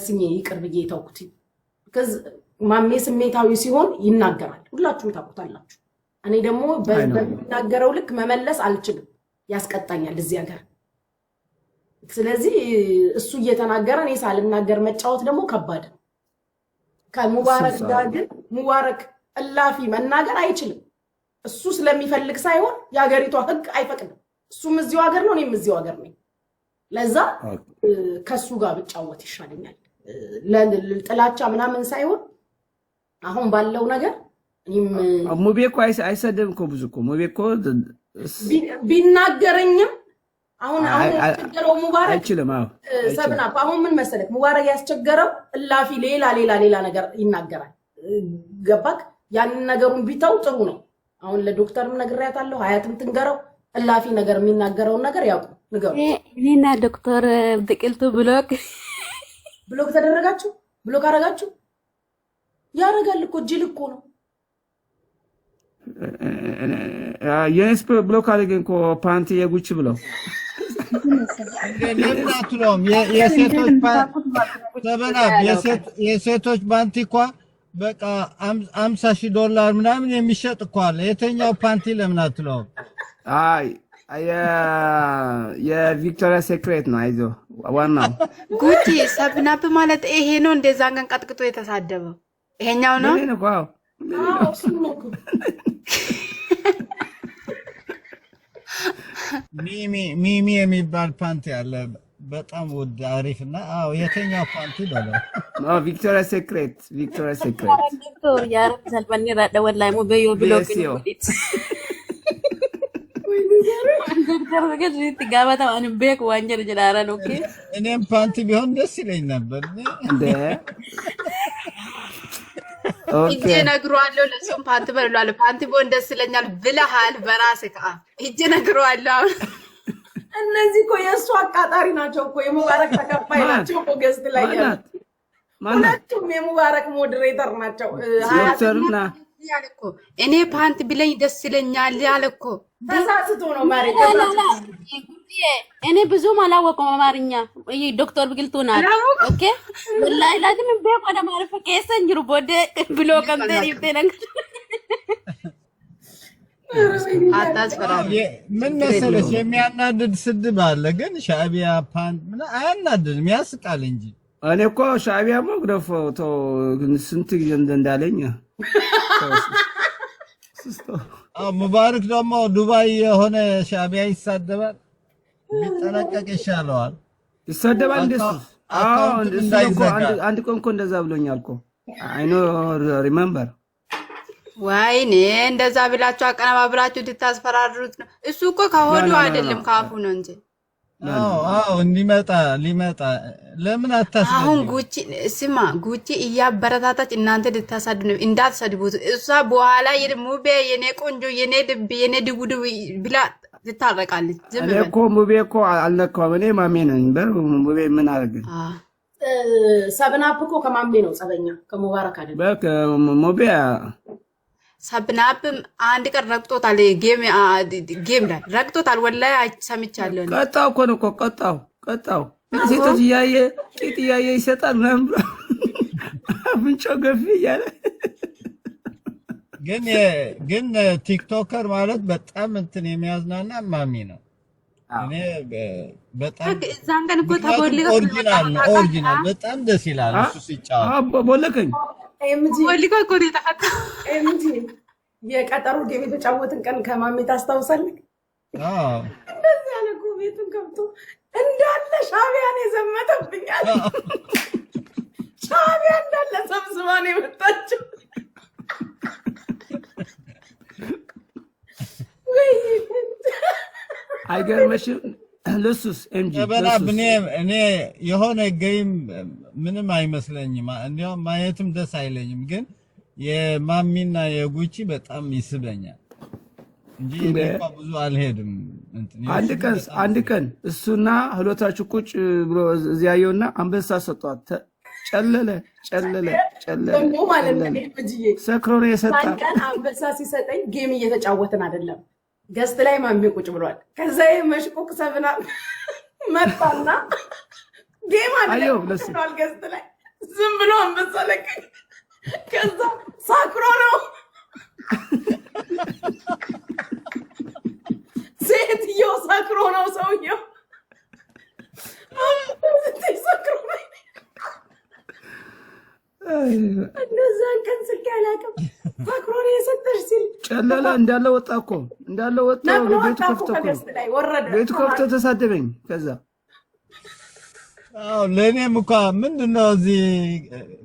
ወስኜ ይቅር ብዬ ተውኩት ከዚ ማሜ ስሜታዊ ሲሆን ይናገራል ሁላችሁም ታውቁታላችሁ እኔ ደግሞ በሚናገረው ልክ መመለስ አልችልም ያስቀጣኛል እዚህ ሀገር ስለዚህ እሱ እየተናገረ እኔ ሳልናገር መጫወት ደግሞ ከባድ ከሙባረክ ጋር ግን ሙባረክ እላፊ መናገር አይችልም እሱ ስለሚፈልግ ሳይሆን ያገሪቷ ህግ አይፈቅድም እሱም እዚሁ ሀገር ነው እኔም እዚሁ ሀገር ነኝ ለዛ ከሱ ጋር ብጫወት ይሻለኛል ለጥላቻ ምናምን ሳይሆን አሁን ባለው ነገር እኔም ሙቤኮ አይሰደም እኮ ብዙ እኮ ሙቤኮ ቢናገረኝም አሁን ያስቸገረው ሙባረክ አይችልም ሰብና አሁን ምን መሰለክ ሙባረክ ያስቸገረው እላፊ ሌላ ነገር ይናገራል ገባክ ያን ነገሩን ቢታው ጥሩ ነው አሁን ለዶክተርም ነግሬያታለሁ ሀያትም ትንገረው እላፊ ነገር የሚናገረው ነገር ያውቁ ንገሩ እኔና ዶክተር በቅልቱ ብሎክ ተደረጋችሁ ብሎክ አረጋችሁ ያረጋል እኮ ጅል እኮ ነው የስ ብሎክ አድርገን እኮ ፓንቲ የጉች ብለው ለምናትሎም የሴቶች ፓንቲ እኮ በቃ $50,000 ምናምን የሚሸጥ እኮ አለ የተኛው ፓንቲ ለምናትሎም የቪክቶሪያ ሴክሬት ነው አይዞ ዋናው ጉቺ ሰብናፕ ማለት ይሄ ነው እንደዛ አንገን ቀጥቅጦ የተሳደበው ይሄኛው ነው ሚሚ የሚባል ፓንቲ አለ በጣም ውድ አሪፍና የተኛው ፓንቲ በለው ቪክቶሪያ ሴክሬት ዶክተር ያረፍ ሰልፈኒ ራዳ ወላይ ሞ በዮ ብሎክ ነው ጋባታ አንቤክ ዋንጀር ጀላራ ነው እኔም ፓንቲ ቢሆን ደስ ይለኝ ነበር እንደ እጄ ነግሯለሁ ለሱም ፓንቲ በሏል ፓንቲ ቦን ደስ ይለኛል ብለሃል በራስህ እጄ ነግሯለሁ እነዚህ እኮ የእሱ አቃጣሪ ናቸው እኮ የሙባረክ ተከፋይ ናቸው እኮ ገዝት ላይ ያሉት ሁለቱም የሙባረክ ሞዴሬተር ናቸው ዶክተርና ያለኮ እኔ ፓንቲ ብለኝ ደስ ይለኛል ያለኮ ተሳስቶ ነው ማሪ እኔ ብዙም አላወቀውም አማርኛ ዶክተር ብግልቱ ናት ኦኬ ወላሂ ላዝም በቆዳ ማረፈ ከሰንጅሩ ቦደ ብሎ ከምተሪ ተነግ አታስፈራ ምን መሰለሽ የሚያናድድ ስድብ አለ ግን ሻዕቢያ ፓንት ምን አያናድድም ያስቃል እንጂ እኔ እኮ ሻዕቢያ መግደፎ ስንት እንዳለኝ ሙባረክ ደግሞ ዱባይ የሆነ ሻዕቢያ ይሳደባል ቢጠነቀቅ ይሻለዋል ይሳደባል እንደሱ አንድ ቆንኮ እንደዛ ብሎኛል እኮ አይ ኖ ሪሜምበር ወይኔ እንደዛ ብላችሁ አቀናባብራችሁ ትታስፈራሩት ነው እሱ እኮ ከሆዱ አይደለም ካፉ ነው እንጂ ሊመጣ ለምን አታስብ አሁን ጉቺ እያበረታታች እናንተ ልታሳድኑ እንዳትሰድቡት እሷ በኋላ ሙቤ የኔ ቆንጆ የኔ ድብ የኔ ድጉድብ ብላ ትታረቃለች እኔ እኮ ሙቤ እኮ አልነካውም እኔ ማሜ ነኝ ሙቤ ምን አደረገ ሰብናፕ እኮ ከማሜ ነው ጸበኛ ከሙባረክ አይደለም በቃ ሙቤ ሰብናፕ አንድ ቀን ረግጦታል ጌም ላይ ረግጦታል ወላሂ ሰምቻለሁ ቀጣው እኮ ነው ቀጣው ሴቶች ቂጥ እያየ ይሰጣል ምናምን አፍንጫው ገፊ እያለ ግን ቲክቶከር ማለት በጣም እንትን የሚያዝናና ማሚ ነው እኔ በጣም እዛን ቀን እኮ ተቦልከው ኦሪጂናል በጣም ደስ ይላል እሱ ሲጫወት ቦለከኝ ቦልከው እኮ ነው ተፈታ የቀጠሩ ጌም የተጫወትን ቀን ከማሜ ታስታውሳለህ እንደዚህ ያለ ቤቱን ገብቶ እንዳለ ሻዕቢያን የዘመተብኛል ሻዕቢያ እንዳለ ሰብስባን የመጣችው አይገርምሽም ለሱስ ኤምጂ እኔ የሆነ ጌም ምንም አይመስለኝም እንዲያውም ማየትም ደስ አይለኝም ግን የማሚና የጉቺ በጣም ይስበኛል እንጂ ብዙ አልሄድም አንድ ቀን እሱና ህሎታችሁ ቁጭ ብሎ እዚያየውና አንበሳ ሰጧት ጨለለ ማለት ነው ሰክሮ ነው የሰጣ ቀን አንበሳ ሲሰጠኝ ጌም እየተጫወትን አይደለም ገስት ላይ ማሚ ቁጭ ብሏል ከዛ መሽቁቅ ሰብና መጣና ጌም አይደለም ገስት ላይ ዝም ብሎ አንበሳ ለቀቀ። ከዛ ሳክሮ ነው ሴትዮ ሳክሮ ነው ሰውየው ሳክሮ ነው። እንደዛ ቀን ስልክ አላውቅም። ሳክሮ ነው የሰጠሽ ሲል ጨለላ እንዳለ ወጣ እኮ እንዳለ ወጣ። ቤቱ ከፍቶ ቤቱ ከፍቶ ተሳደበኝ። ከዛ አዎ ለኔም እኮ ምንድነው እዚህ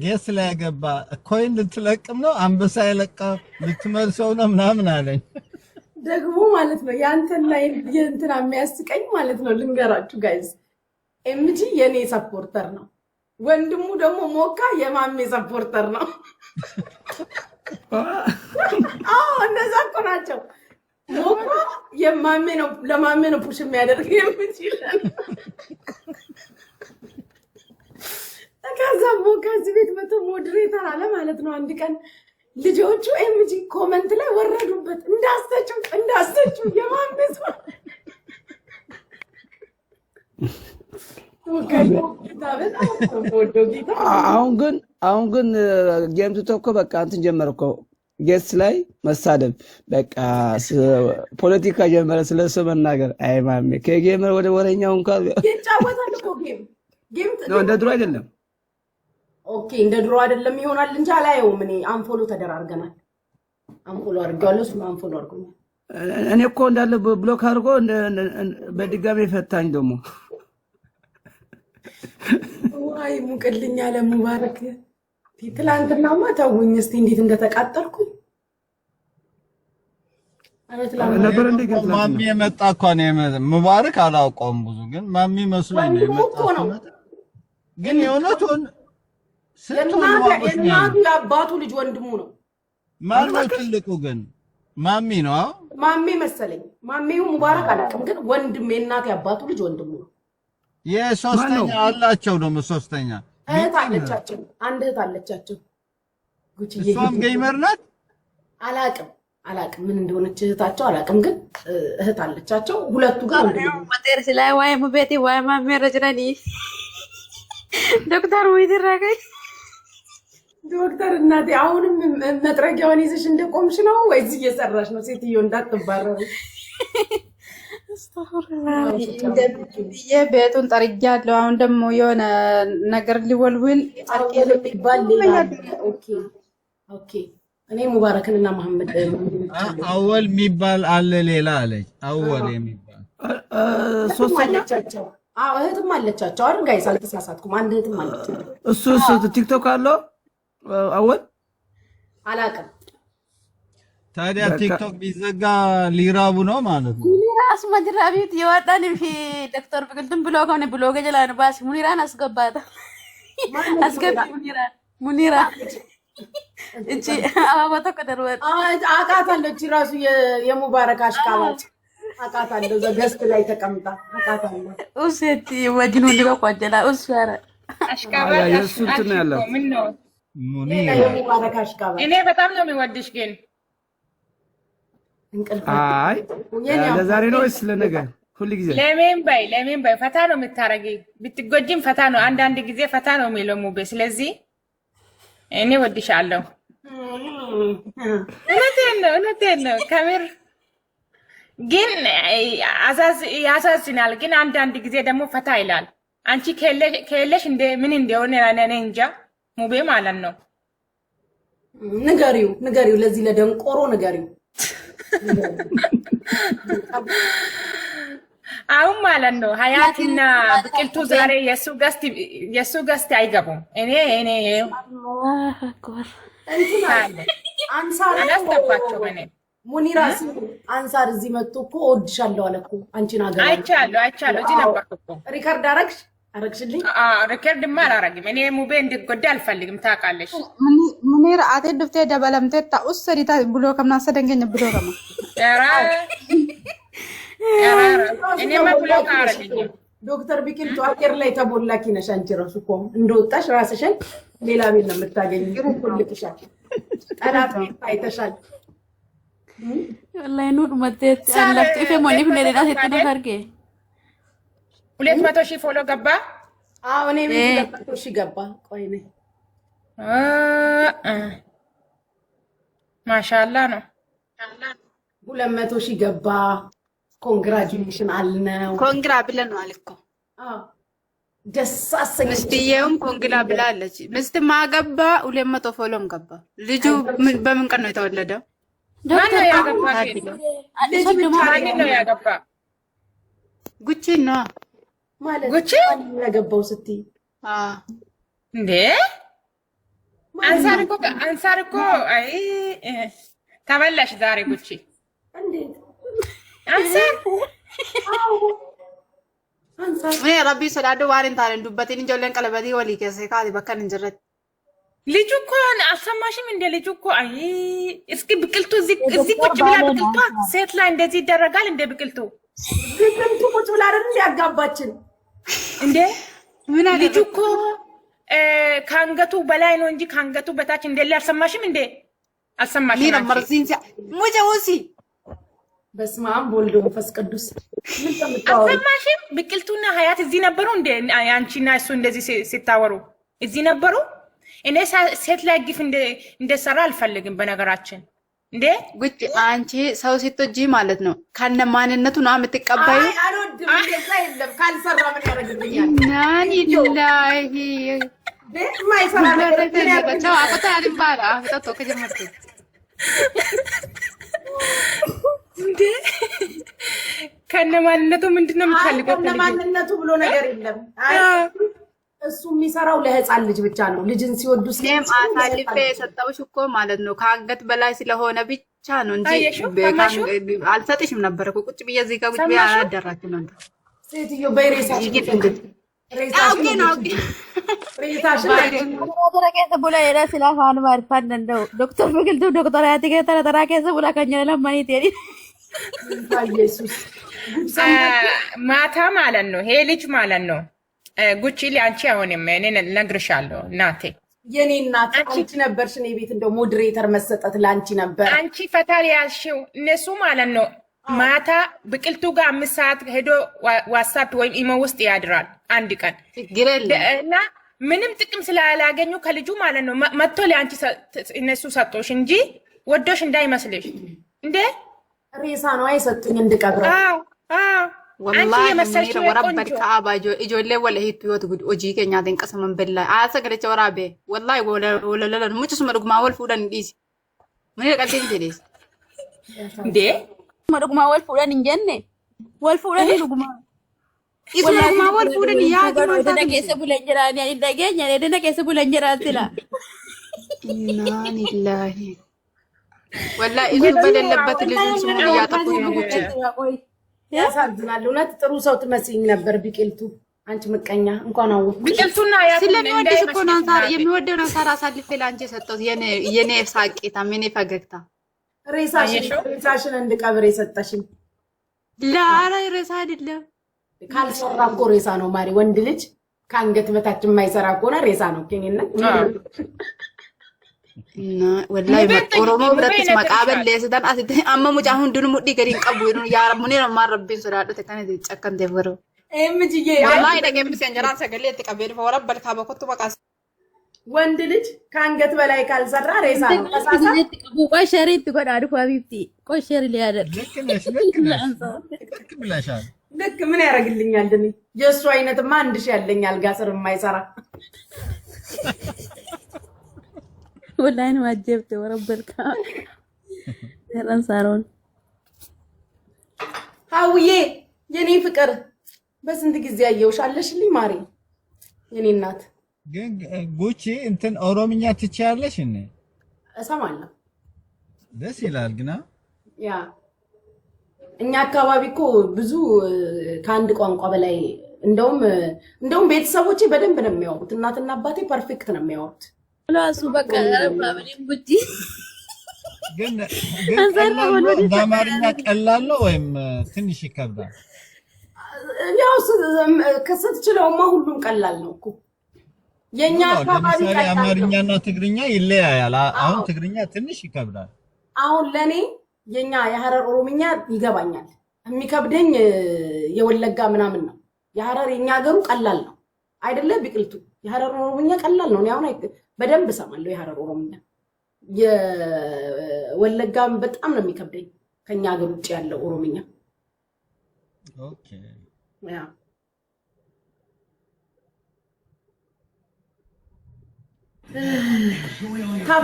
ጌስ ላይ ገባ ኮይን ልትለቅም ነው አንበሳ የለቀ ልትመልሰው ነው ምናምን አለኝ። ደግሞ ማለት ነው ያንተና የእንትና የሚያስቀኝ ማለት ነው ልንገራችሁ ጋይዝ፣ ኤምጂ የኔ ሰፖርተር ነው፣ ወንድሙ ደግሞ ሞካ የማሜ ሰፖርተር ነው። አዎ እነዛ እኮ ናቸው። ሞካ የማሜ ነው፣ ለማሜ ነው ፑሽ የሚያደርግ የምትይለን። ከዛ ሞካ እዚህ ቤት መቶ ሞዴሬተር አለ ማለት ነው። አንድ ቀን ልጆቹ ኤምጂ ኮመንት ላይ ወረዱበት፣ እንዳስተችው የማሜ ሰው አሁን ግን ጌም ትቶ እኮ በቃ እንትን ጀመረ እኮ ጌስ ላይ መሳደብ በቃ ፖለቲካ ጀመረ፣ ስለሱ መናገር። አይ ማሜ ከጌመር ወደ ወሬኛው እንኳን ይጫወታል እኮ ጌም ነው፣ እንደ ድሮ አይደለም። ኦኬ እንደ ድሮ አይደለም ይሆናል እንጂ አላየውም። እኔ አንፎሎ ተደራርገናል። አንፎሎ አድርጋለሁ፣ እሱ አንፎሎ አድርጎኛል። እኔ እኮ እንዳለ ብሎክ አድርጎ በድጋሚ ፈታኝ ደግሞ። ዋይ ሙቅልኛ ለሙባረክ ትላንትናማ ተውኝ እስቲ እንዴት እንደተቃጠልኩ ነበር። እንደ ግን ማሚ የመጣ እኮ ነው ሙባረክ አላውቀውም ብዙ ግን ማሚ መስሎኝ ነው የመጣው። ግን የእውነቱን የእናቱ የአባቱ ልጅ ወንድሙ ነው። ማን ነው ትልቁ ግን? ማሚ ነው። ማሚ መሰለኝ። ማሚው ሙባረክ አላውቅም፣ ግን ወንድም የእናቱ የአባቱ ልጅ ወንድሙ ነው። የሶስተኛ አላቸው ደግሞ ሶስተኛ እህት አለቻቸው። አንድ እህት አለቻቸው። ጉቺዬ እሷም ጌመር ናት። አላውቅም ምን እንደሆነች እህታቸው አላውቅም፣ ግን እህት አለቻቸው። ሁለቱ ጋር ወንድሙ ማቴር ስላይ ዋይ ሙቤቲ ዋይ ማሚ ረጅራኒ ዶክተር ወይድራገኝ ዶክተር እናቴ አሁንም መጥረጊያውን ይዘሽ እንደቆምሽ ነው ወይስ እየሰራሽ ነው? ሴትዮ እንዳትባረሩ። ቤቱን ጠርጊያለሁ። አሁን ደግሞ የሆነ ነገር ሊወልውል ኦኬ። እኔ ሙባረክንና መሐመድ አወል የሚባል አለ ሌላ አለች። አወል የሚባል ሶስት እህትም አለቻቸው አይደል ጋይስ? አልተሳሳትኩም። አንድ እህትም አለቻቸው። እሱ ቲክቶክ አለው አወል አላውቅም። ታዲያ ቲክቶክ ቢዘጋ ሊራቡ ነው ማለት ነው። ሙኒራስ መድራቢት ይወጣል። ዶክተር ብቅልቱም ብሎ ከሆነ ብሎ ገጀላን ባስ ሙኒራን አስገባታ አስገቢ ሙኒራ እቺ አባቶ ከደረወት አቃታለሁ። እቺ ራሱ የሙባረክ አሽቃባጭ አቃታለሁ። ዘገስት ላይ ተቀምጣ አቃታለሁ። ኡሴት ወጅኑ ሊባ ቆጀላ ኡስራ አሽቃባጭ የሱ እንትን ያለው ምን ነው ሙኒራ የሙባረክ አሽቃባጭ እኔ በጣም ነው የሚወድሽ ግን አይ ለዛሬ ነው ወይስ ለነገ? ሁሉ ጊዜ ለምን በይ ፈታ ነው የምታረጊ። ብትጎጂም ፈታ ነው፣ አንዳንድ ጊዜ ፈታ ነው የሚለው ሙቤ። ስለዚህ እኔ ወድሻለሁ። እውነቴን ነው ከምር። ግን ያሳዝናል። ግን አንዳንድ ጊዜ ደግሞ ፈታ ይላል። አንቺ ከሌለሽ ምን እንደሆነ እኔ እንጃ ሙቤ ማለት ነው። ንገሪው ለዚህ ለደንቆሮ ንገሪው። አሁን ማለት ነው ሀያትና ብቅልቱ ዛሬ የሱ ገስት አይገቡም። እኔ አላስገባቸው። እኔ ሙኒራ አንሳር እዚህ መጥቶ እኮ እወድሻለሁ አለ እኮ አንቺን ሀገር አይቻለሁ። እዚህ ነበርኩ እኮ። ሪከርድ አረግሽልኝ? ሪከርድማ አላረግም። እኔ ሙቤ እንድትጎዳ አልፈልግም። ታውቃለሽ ሙኒራ አቴ ዱፍቴ ደበለምቴ ታኡስ ሰሪታ ብሎ ከምናሰ ደንገኝ ብሎ ከማ እኔ ብሎ ካረግኝ ዶክተር ቢቂልቱ አየር ላይ ተቦላኪ ነሽ አንቺ። ራሱ እኮ እንደወጣሽ ራስሽን ሌላ ቤት ነው የምታገኝ። ሁልክሻል ጠላት አይተሻል። ወላሂ ኑር መተት አላህ ጥፌ ሞኒ ፍለና ሰጥቶ ፈርጌ 200,000 ፎሎ ገባ። አዎ እኔ ቤት 200,000 ገባ። ቆይ ነኝ ማሻአላ ነው። 200,000 ገባ። ኮንግራጁሌሽን አልነው። ኮንግራ ብለናል እኮ ደስ አሰኘች። ምስትየውም ኮንግራ ብላለች። ምስት ማገባ 200 ፎሎም ገባ። ልጁ በምን ቀን ነው የተወለደው? ማን ነው ያገባ? ነው ያገባ? ጉቺ ነው ማለት ጉቺ ያገባው ስትይ እንዴ? አንሳር እኮ አይ ተበላሽ ዛሬ ጉቺ እንዴት አንሳር እኔ ረቢ ሰዳዶ ዋሪን ታረን ዱበቴን እንጀለን ቀለበቴ ወሊ ከሰ ካዲ በከን እንጀረት ልጁ እኮ አልሰማሽም እንደ ልጁ እኮ አይ እስኪ ብቅልቱ እዚህ ቁጭ ብላ ብቅልቷ ሴት ላይ እንደዚህ ይደረጋል እንደ ብቅልቱ ቁጭ ብላ አይደል ያጋባችን እንዴ? ምን ልጁ እኮ ከአንገቱ በላይ ነው እንጂ ከአንገቱ በታች እንደሌለ አልሰማሽም እንዴ? አልሰማሽም? ሚራ መርዚንሳ ሙጀውሲ በስመ አብ ወወልድ ወመንፈስ ቅዱስ ምን ተምታው? አልሰማሽም? ብቅልቱና ሀያት እዚህ ነበሩ እንዴ? አንቺና እሱ እንደዚህ ሲታወሩ እዚህ ነበሩ። እኔ ሴት ላይ ግፍ እንደሰራ አልፈልግም በነገራችን እንዴ። ጉጭ አንቺ ሰው ሲቶጂ ማለት ነው ከነ ማንነቱ ነው የምትቀበዩ። አልወድም እንደዛ የለም። ካልሰራ ምን ያደርግልኛል? ናኒ ላሂ ቤት ማይሰራ ነገር ተው አቆታ አልባላ አቆታ ከጀመርኩ እንዴ ከነ ማንነቱ ምንድነው የምትፈልገው? ከነ ማንነቱ ብሎ ነገር የለም። እሱ የሚሰራው ለህፃን ልጅ ብቻ ነው። ልጅን ሲወዱ እኔም አሳልፌ የሰጠውሽ እኮ ማለት ነው ከአንገት በላይ ስለሆነ ብቻ ነው እንጂ አልሰጥሽም ነበር እኮ ቁጭ ብዬ እዚህ ጋር ቁጭ ብዬ አላደራችሁ ነበር። ሴትዮ በሬሳ ዶክተር ብቅልቱ ዶክተር ያቲገ ተራ ኬሰ ቡላ ከኛ ለማኒት የዲ ማታ ማለት ነው ይሄ ልጅ ማለት ነው ጉቺ አንቺ አሁንም እኔ ነግርሻለሁ እናቴ የኔ እናት አንቺ ነበርሽ እኔ ቤት እንደው ሞዴሬተር መሰጠት ላንቺ ነበር። አንቺ ፈታሪ ያልሽው እነሱ ማለት ነው ማታ ብቅልቱ ጋር 5 ሰዓት ሄዶ ዋትስአፕ ወይም ኢሞ ውስጥ ያድራል አንድ ቀን እና ምንም ጥቅም ስላላገኙ ከልጁ ማለት ነው መጥቶ ለአንቺ እነሱ ሰጦሽ እንጂ ወዶሽ እንዳይመስልሽ እንዴ ሬሳ ነው አይሰጡኝ እንድቀብረው። والله منير وربك كعبة إجولة ولا هي توت قد أجي كنيا دين قسم بالله عاسى قلت ورابه والله ولا لا مش اسمه رقم أول فودان ديس منير قلتين جليس ده رقم أول فودان إنجنة والفودان رقم اسمه رقم أول فودان يا جماعة ده كيسة بولنجران يعني ده كيسة ده كيسة بولنجران تلا إنا لله والله إذا بدل لبت لزوم سمو يا تقول نقول ያሳዝናል። እውነት ጥሩ ሰው ትመስይኝ ነበር ቢቅልቱ። አንቺ ምቀኛ እንኳን አወቅ ቢቅልቱና ያ ስለሚወድሽ እኮ ነው አንሳር የሚወደው ነው ሳራ አሳልፌ ላንቺ ሰጠሁት። የኔ ሳቂታ የኔ ፈገግታ ሬሳሽን እንድቀብር የሰጠሽኝ ላራ ሬሳ አይደለም። ካልሰራ እኮ ሬሳ ነው ማሪ። ወንድ ልጅ ከአንገት በታች የማይሰራ ከሆነ ሬሳ ነው። ከኔና والله ኦሮሞ ብረትስ መቃበል ለሰዳን አስተ አመሙጭ አሁን ድኑ ሙዲ ገሪን ቀቡ ያ ረሙኔ ነው ማረብኝ ሰዳደ ተከነ ጨከን ደፈሮ እምጂዬ والله ደገም ሲንጀራ ሰገለ ተቀበል ወረበል ካበኮቱ በቃስ ወንድ ልጅ ከአንገት በላይ ካልሰራ ሬሳ ነው። ተሳሳ ቆይ ሸሪት ጎዳዱ ፋቢቲ ቆይ ሸሪ ሊያደር ልክ ብለሻል። ልክ ምን ያደርግልኛል? እኔ የእሱ አይነትማ አንድ ሺህ ያለኛል አልጋ ስር የማይሰራ والله أنا ما جبت وربك هران صارون ሀውዬ የኔ ፍቅር በስንት ጊዜ አየሁሽ አለሽልኝ ማሪ የኔ እናት። ግን ጉቺ እንትን ኦሮምኛ ትችያለሽ? እኔ እሰማለሁ። ደስ ይላል። ግና ያ እኛ አካባቢ እኮ ብዙ ከአንድ ቋንቋ በላይ እንደውም ቤተሰቦቼ በደንብ ነው የሚያወሩት። እናትና አባቴ ፐርፌክት ነው የሚያወሩት። ላሱ በቃ ማብሪም ጉጂ ግን አማርኛ ቀላል ነው ወይም ትንሽ ይከብዳል? ያው ስትችለውማ ሁሉም ቀላል ነው እኮ። የኛ አካባቢ ቀላል አማርኛና ትግርኛ ይለያያል። አሁን ትግርኛ ትንሽ ይከብዳል። አሁን ለኔ የኛ የሐረር ኦሮምኛ ይገባኛል። የሚከብደኝ የወለጋ ምናምን ነው። የሐረር የኛ ሀገሩ ቀላል ነው። አይደለ ቢቅልቱ የሐረር ኦሮምኛ ቀላል ነው። አሁን በደንብ እሰማለሁ የሐረር ኦሮምኛ። የወለጋም በጣም ነው የሚከብደኝ ከኛ ሀገር ውጭ ያለው ኦሮምኛ። ኦኬ ያ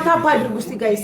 ታፕ አድርጉ እስቲ ጋይስ።